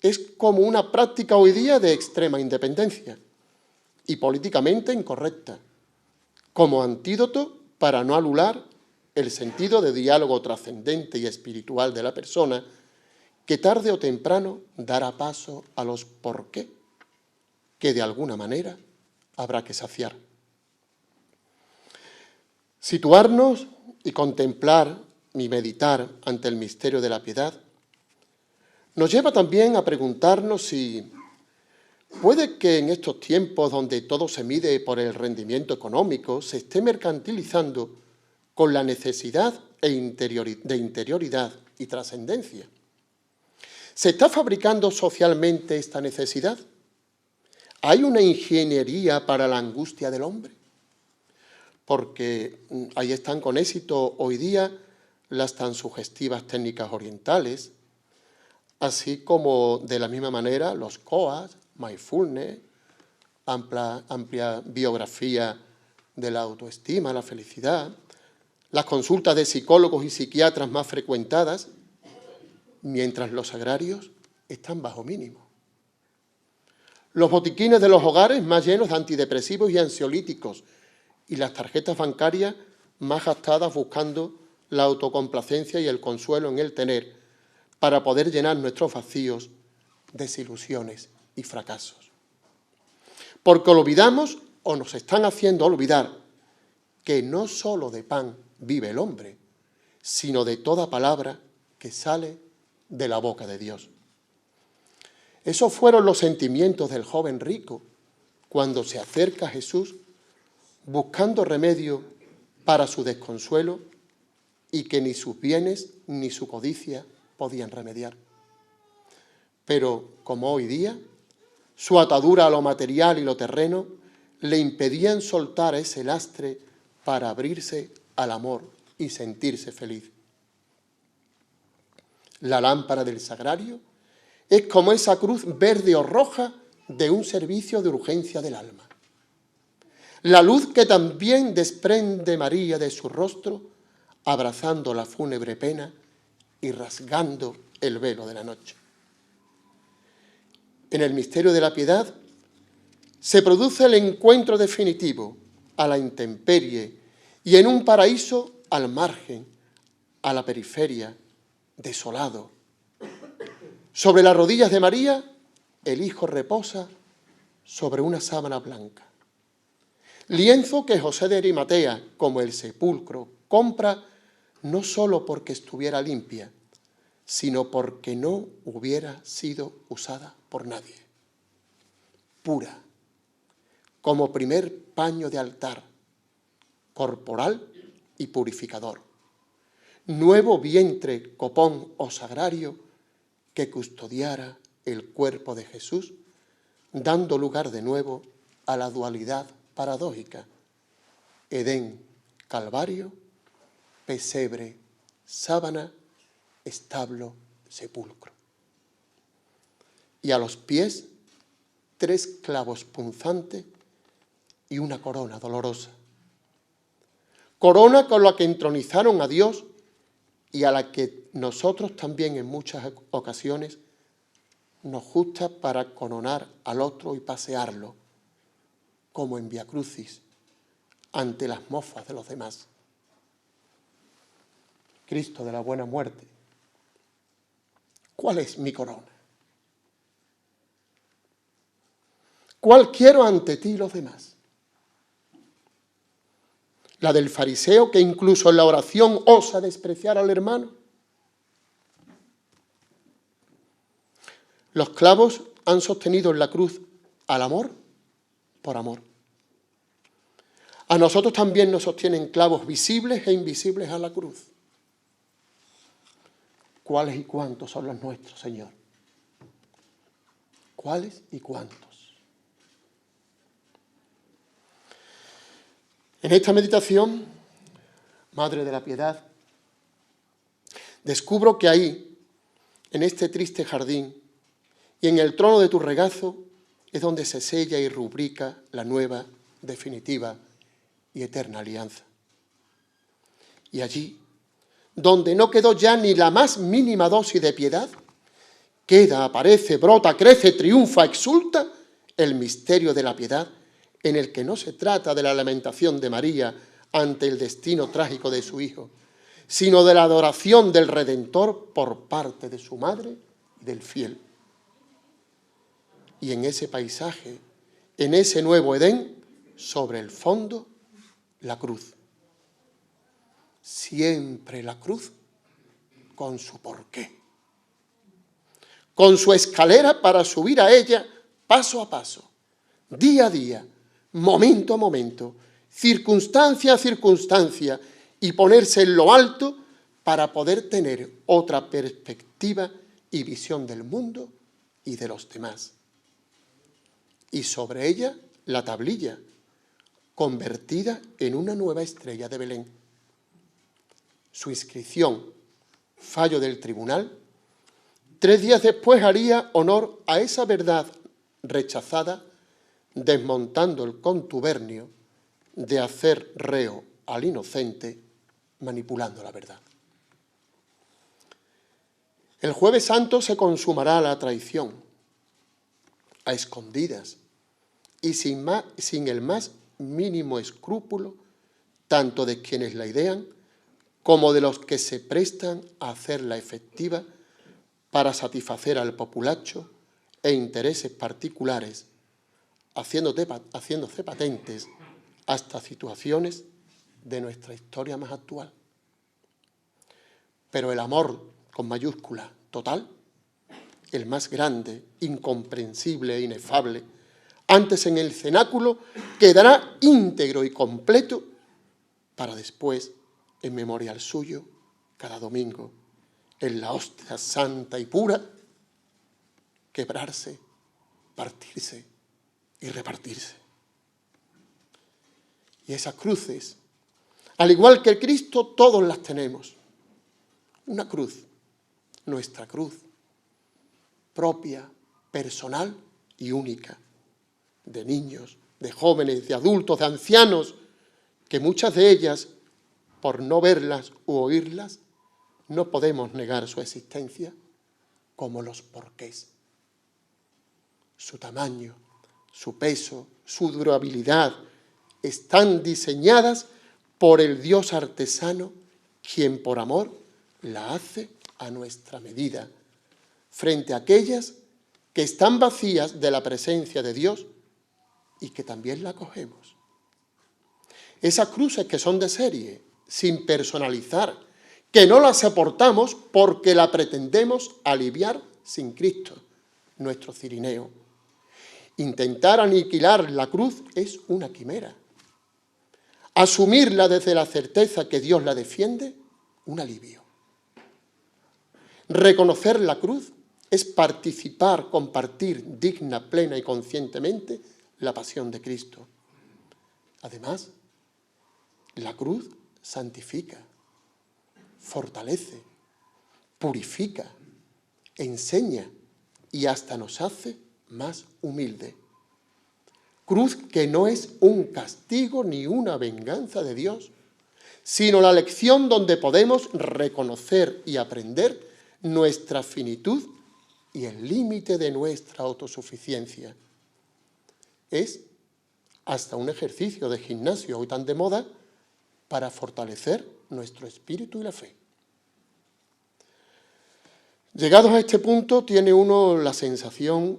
es como una práctica hoy día de extrema independencia y políticamente incorrecta, como antídoto para no anular el sentido de diálogo trascendente y espiritual de la persona, que tarde o temprano dará paso a los por qué, que de alguna manera habrá que saciar. Situarnos y contemplar y meditar ante el misterio de la piedad nos lleva también a preguntarnos si puede que en estos tiempos donde todo se mide por el rendimiento económico se esté mercantilizando con la necesidad de interioridad y trascendencia. ¿Se está fabricando socialmente esta necesidad? ¿Hay una ingeniería para la angustia del hombre? Porque ahí están con éxito hoy día las tan sugestivas técnicas orientales, así como de la misma manera los COAS, mindfulness, amplia biografía de la autoestima, la felicidad, las consultas de psicólogos y psiquiatras más frecuentadas, mientras los agrarios están bajo mínimo. Los botiquines de los hogares más llenos de antidepresivos y ansiolíticos, y las tarjetas bancarias más gastadas buscando la autocomplacencia y el consuelo en el tener para poder llenar nuestros vacíos, desilusiones y fracasos. Porque olvidamos o nos están haciendo olvidar que no solo de pan vive el hombre, sino de toda palabra que sale de la boca de Dios. Esos fueron los sentimientos del joven rico cuando se acerca a Jesús buscando remedio para su desconsuelo y que ni sus bienes ni su codicia podían remediar. Pero, como hoy día, su atadura a lo material y lo terreno le impedían soltar ese lastre para abrirse al amor y sentirse feliz. La lámpara del sagrario es como esa cruz verde o roja de un servicio de urgencia del alma. La luz que también desprende María de su rostro, abrazando la fúnebre pena y rasgando el velo de la noche. En el misterio de la piedad se produce el encuentro definitivo a la intemperie y en un paraíso al margen, a la periferia, desolado. Sobre las rodillas de María, el Hijo reposa sobre una sábana blanca. Lienzo que José de Arimatea, como el sepulcro, compra no solo porque estuviera limpia, sino porque no hubiera sido usada por nadie. Pura, como primer paño de altar, corporal y purificador. Nuevo vientre, copón o sagrario que custodiara el cuerpo de Jesús, dando lugar de nuevo a la dualidad paradójica: Edén, Calvario, pesebre, sábana, establo, sepulcro. Y a los pies, 3 clavos punzantes y una corona dolorosa. Corona con la que entronizaron a Dios y a la que nosotros también en muchas ocasiones nos gusta para coronar al otro y pasearlo, como en Vía Crucis, ante las mofas de los demás. Cristo de la buena muerte, ¿cuál es mi corona? ¿Cuál quiero ante ti los demás? ¿La del fariseo que incluso en la oración osa despreciar al hermano? Los clavos han sostenido en la cruz al amor por amor. A nosotros también nos sostienen clavos visibles e invisibles a la cruz. ¿Cuáles y cuántos son los nuestros, Señor? ¿Cuáles y cuántos? En esta meditación, Madre de la Piedad, descubro que ahí, en este triste jardín, y en el trono de tu regazo, es donde se sella y rubrica la nueva, definitiva y eterna alianza. Y allí, donde no quedó ya ni la más mínima dosis de piedad, queda, aparece, brota, crece, triunfa, exulta el misterio de la piedad, en el que no se trata de la lamentación de María ante el destino trágico de su hijo, sino de la adoración del Redentor por parte de su madre y del fiel. Y en ese paisaje, en ese nuevo Edén, sobre el fondo, la cruz. Siempre la cruz con su porqué, con su escalera para subir a ella paso a paso, día a día, momento a momento, circunstancia a circunstancia, y ponerse en lo alto para poder tener otra perspectiva y visión del mundo y de los demás. Y sobre ella la tablilla, convertida en una nueva estrella de Belén. Su inscripción, fallo del tribunal, 3 días después haría honor a esa verdad rechazada, desmontando el contubernio de hacer reo al inocente, manipulando la verdad. El Jueves Santo se consumará la traición, a escondidas y sin el más mínimo escrúpulo, tanto de quienes la idean como de los que se prestan a hacerla efectiva para satisfacer al populacho e intereses particulares, haciéndose patentes hasta situaciones de nuestra historia más actual. Pero el amor, con mayúscula, total, el más grande, incomprensible e inefable, antes en el cenáculo quedará íntegro y completo para después, en memorial suyo, cada domingo, en la hostia santa y pura, quebrarse, partirse y repartirse. Y esas cruces, al igual que el Cristo, todos las tenemos. Una cruz, nuestra cruz, propia, personal y única, de niños, de jóvenes, de adultos, de ancianos, que muchas de ellas, por no verlas u oírlas, no podemos negar su existencia, como los porqués. Su tamaño, su peso, su durabilidad, están diseñadas por el Dios artesano, quien por amor la hace a nuestra medida, frente a aquellas que están vacías de la presencia de Dios y que también la acogemos. Esas cruces que son de serie, sin personalizar, que no las soportamos porque la pretendemos aliviar sin Cristo, nuestro cirineo. Intentar aniquilar la cruz es una quimera. Asumirla desde la certeza que Dios la defiende, un alivio. Reconocer la cruz es participar, compartir digna, plena y conscientemente la pasión de Cristo. Además, la cruz santifica, fortalece, purifica, enseña y hasta nos hace más humilde. Cruz que no es un castigo ni una venganza de Dios, sino la lección donde podemos reconocer y aprender nuestra finitud y el límite de nuestra autosuficiencia. Es hasta un ejercicio de gimnasio hoy tan de moda para fortalecer nuestro espíritu y la fe. Llegados a este punto, tiene uno la sensación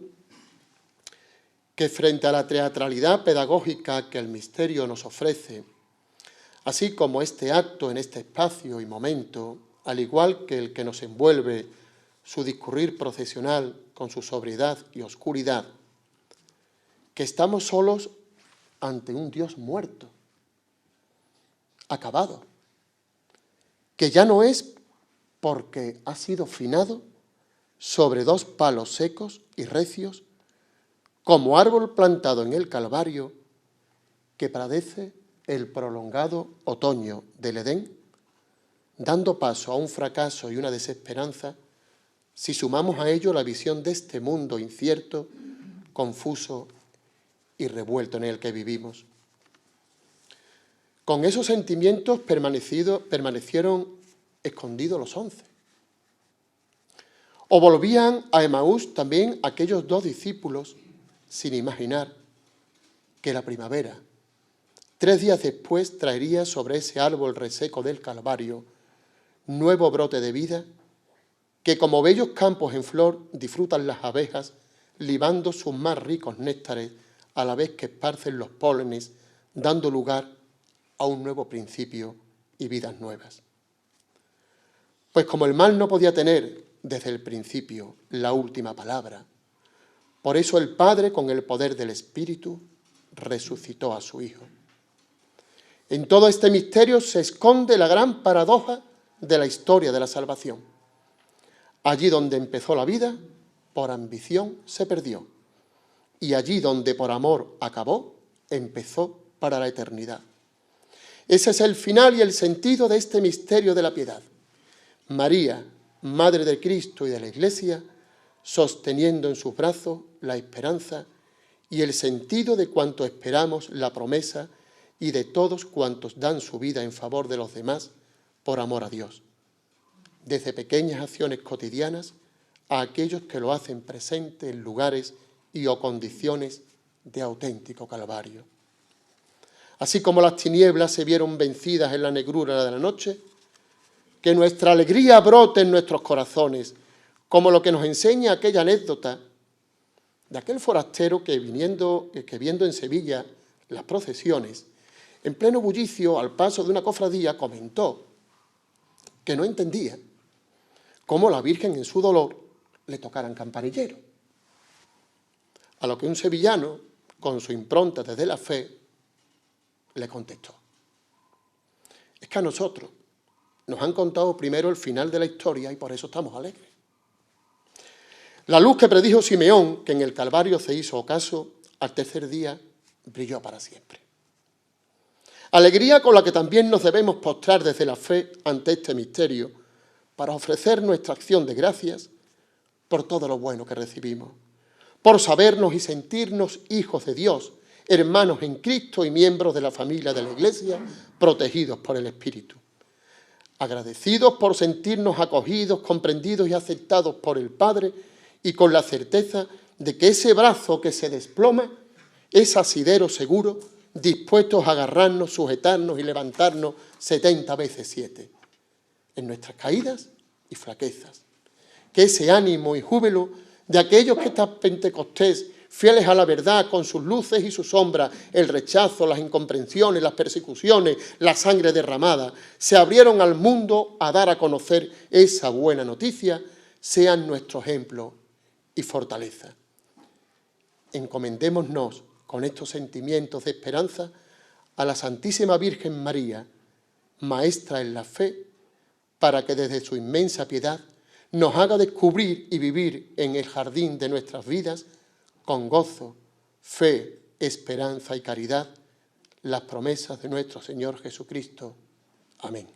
que frente a la teatralidad pedagógica que el misterio nos ofrece, así como este acto en este espacio y momento, al igual que el que nos envuelve su discurrir procesional con su sobriedad y oscuridad, que estamos solos ante un Dios muerto, acabado, que ya no es porque ha sido finado sobre 2 palos secos y recios, como árbol plantado en el Calvario, que padece el prolongado otoño del Edén, dando paso a un fracaso y una desesperanza, si sumamos a ello la visión de este mundo incierto, confuso y revuelto en el que vivimos. Con esos sentimientos permanecieron escondidos los 11. O volvían a Emaús también aquellos 2 discípulos sin imaginar que la primavera, 3 días después, traería sobre ese árbol reseco del Calvario nuevo brote de vida que como bellos campos en flor disfrutan las abejas libando sus más ricos néctares a la vez que esparcen los pólenes, dando lugar a un nuevo principio y vidas nuevas. Pues como el mal no podía tener desde el principio la última palabra, por eso el Padre, con el poder del Espíritu, resucitó a su Hijo. En todo este misterio se esconde la gran paradoja de la historia de la salvación. Allí donde empezó la vida, por ambición se perdió. Y allí donde por amor acabó, empezó para la eternidad. Ese es el final y el sentido de este misterio de la piedad. María, Madre de Cristo y de la Iglesia, sosteniendo en sus brazos la esperanza y el sentido de cuanto esperamos la promesa y de todos cuantos dan su vida en favor de los demás por amor a Dios. Desde pequeñas acciones cotidianas a aquellos que lo hacen presente en lugares y o condiciones de auténtico calvario. Así como las tinieblas se vieron vencidas en la negrura de la noche, que nuestra alegría brote en nuestros corazones, como lo que nos enseña aquella anécdota de aquel forastero que viendo en Sevilla las procesiones, en pleno bullicio, al paso de una cofradía, comentó que no entendía cómo la Virgen en su dolor le tocaran campanillero. A lo que un sevillano, con su impronta desde la fe, le contestó: es que a nosotros nos han contado primero el final de la historia y por eso estamos alegres. La luz que predijo Simeón, que en el Calvario se hizo ocaso, al tercer día brilló para siempre. Alegría con la que también nos debemos postrar desde la fe ante este misterio para ofrecer nuestra acción de gracias por todo lo bueno que recibimos, por sabernos y sentirnos hijos de Dios, hermanos en Cristo y miembros de la familia de la Iglesia, protegidos por el Espíritu. Agradecidos por sentirnos acogidos, comprendidos y aceptados por el Padre y con la certeza de que ese brazo que se desploma es asidero seguro, dispuestos a agarrarnos, sujetarnos y levantarnos 70 veces 7 en nuestras caídas y flaquezas. Que ese ánimo y júbilo de aquellos que están Pentecostés, fieles a la verdad, con sus luces y sus sombras, el rechazo, las incomprensiones, las persecuciones, la sangre derramada, se abrieron al mundo a dar a conocer esa buena noticia, sean nuestro ejemplo y fortaleza. Encomendémonos con estos sentimientos de esperanza a la Santísima Virgen María, maestra en la fe, para que desde su inmensa piedad nos haga descubrir y vivir en el jardín de nuestras vidas con gozo, fe, esperanza y caridad las promesas de nuestro Señor Jesucristo. Amén.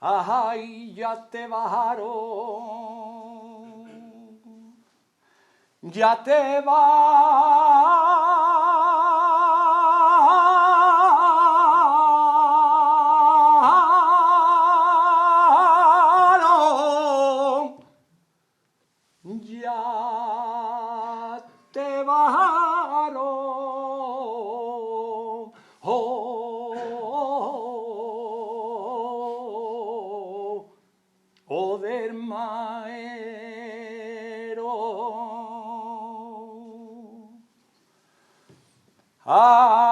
Ay, ya te bajaron, ya te bajaron, ya te bajaron. Del maero. Ay,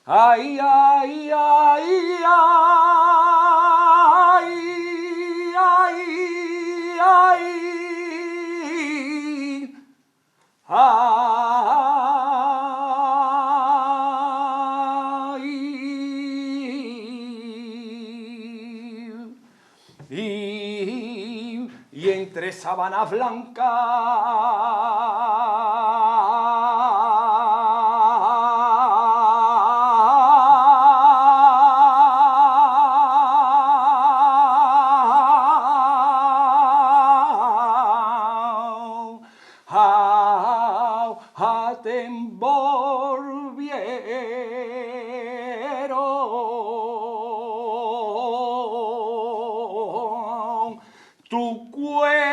ay, ay, ay, ay, ay, ay, y entre sábanas blancas te envolvieron tu cuerpo,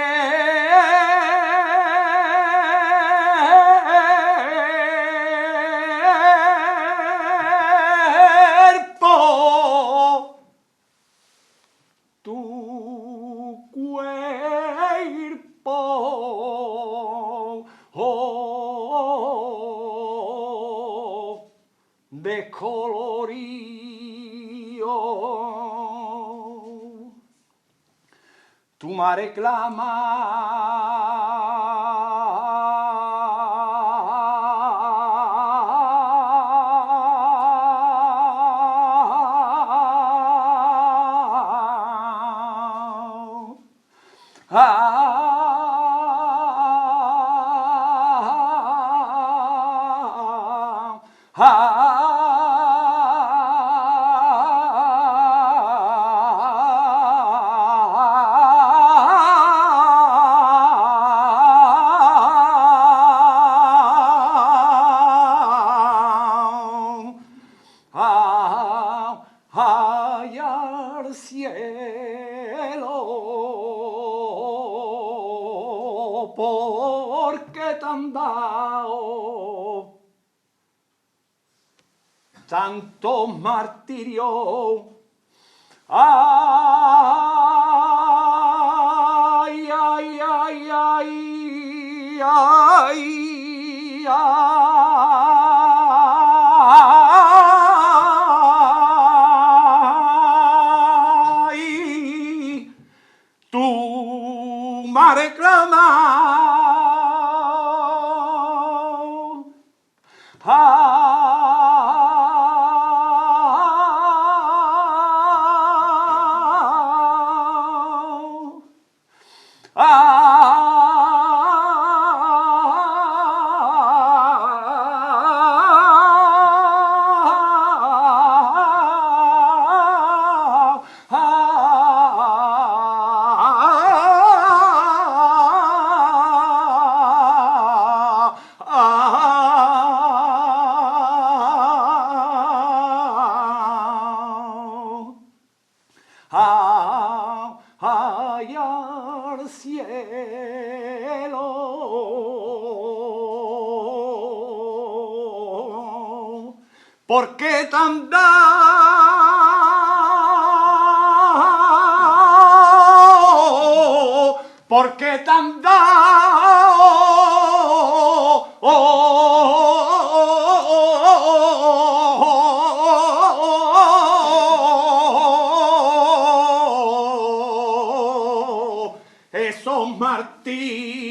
tu cuerpo, descolorío. Tu madre ay al cielo, porque te han dado tantos martirios. Ay, ay, ay, ay, ay, ay, tú me has reclamado. Ay al cielo, ¿por qué tan dado? ¿Por qué tan dado esos martirios?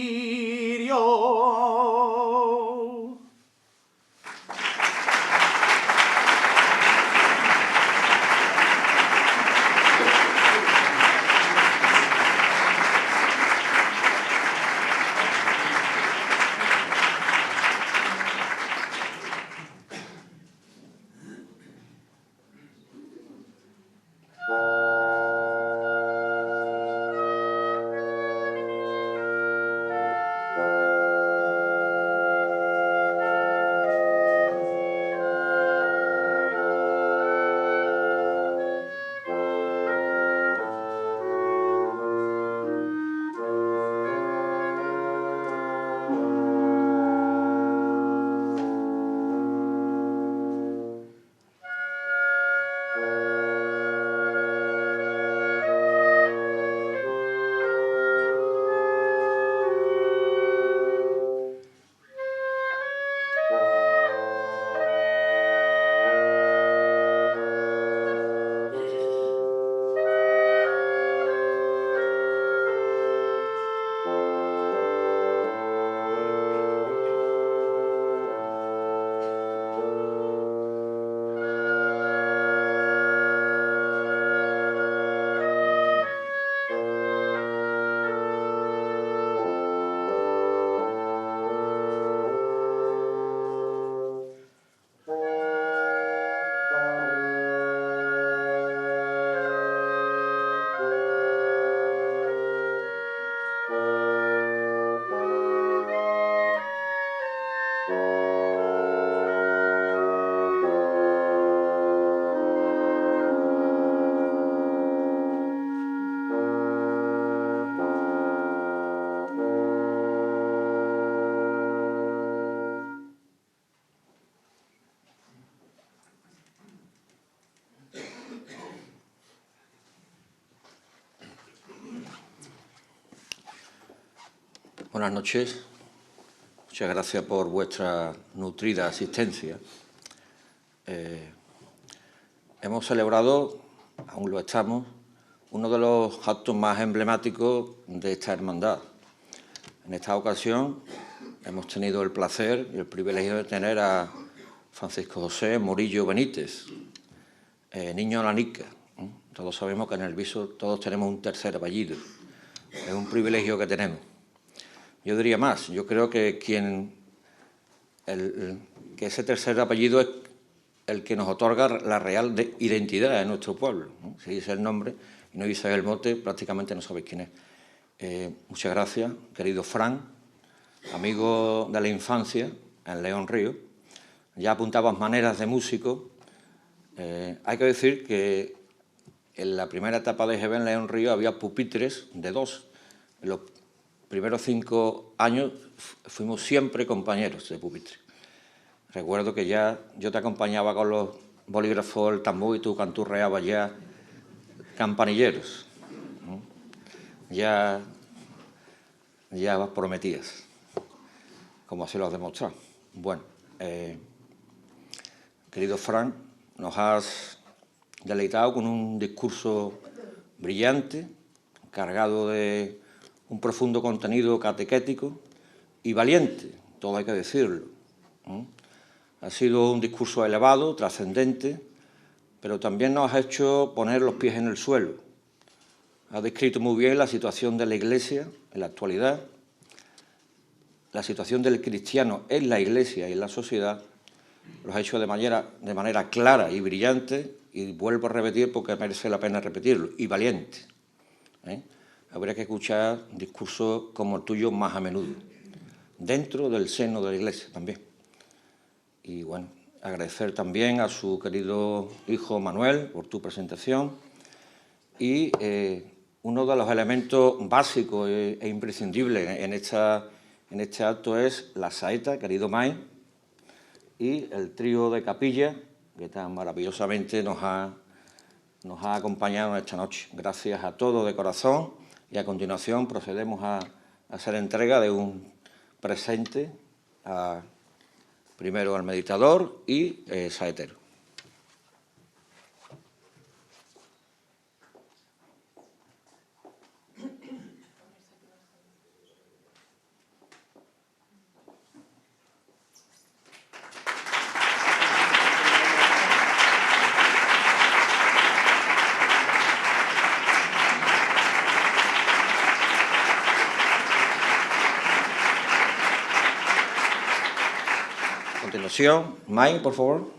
Buenas noches. Muchas gracias por vuestra nutrida asistencia. Hemos celebrado, aún lo estamos, uno de los actos más emblemáticos de esta hermandad. En esta ocasión hemos tenido el placer y el privilegio de tener a Francisco José Morillo Benítez, niño Lanica. Todos sabemos que en el Viso todos tenemos un tercer apellido. Es un privilegio que tenemos. Yo diría más, yo creo que que ese tercer apellido es el que nos otorga la real identidad en nuestro pueblo, ¿no? Si dice el nombre y no dice el mote, prácticamente no sabéis quién es. Muchas gracias, querido Fran, amigo de la infancia en León Río. Ya apuntabas maneras de músico. Hay que decir que en la primera etapa de GB en León Río había pupitres de dos. En los primeros 5 años fuimos siempre compañeros de pupitre. Recuerdo que ya yo te acompañaba con los bolígrafos, el tambor, y tú canturreabas ya campanilleros, ¿no? Ya prometías, como así lo has demostrado. Bueno, querido Fran, nos has deleitado con un discurso brillante, cargado de un profundo contenido catequético y valiente, todo hay que decirlo, ¿no? Ha sido un discurso elevado, trascendente, pero también nos ha hecho poner los pies en el suelo. Ha descrito muy bien la situación de la Iglesia en la actualidad, la situación del cristiano en la Iglesia y en la sociedad. Lo ha hecho de manera clara y brillante, y vuelvo a repetir porque merece la pena repetirlo, y valiente, ¿eh? Habría que escuchar discursos como el tuyo más a menudo, dentro del seno de la Iglesia también. Y bueno, agradecer también a su querido hijo Manuel por tu presentación. Y uno de los elementos básicos e imprescindibles en este acto es la saeta, querido Mai, y el trío de capilla que tan maravillosamente nos ha acompañado esta noche. Gracias a todos de corazón, y a continuación procedemos a hacer entrega de un presente primero al meditador y saetero. A continuación, Mai, por favor.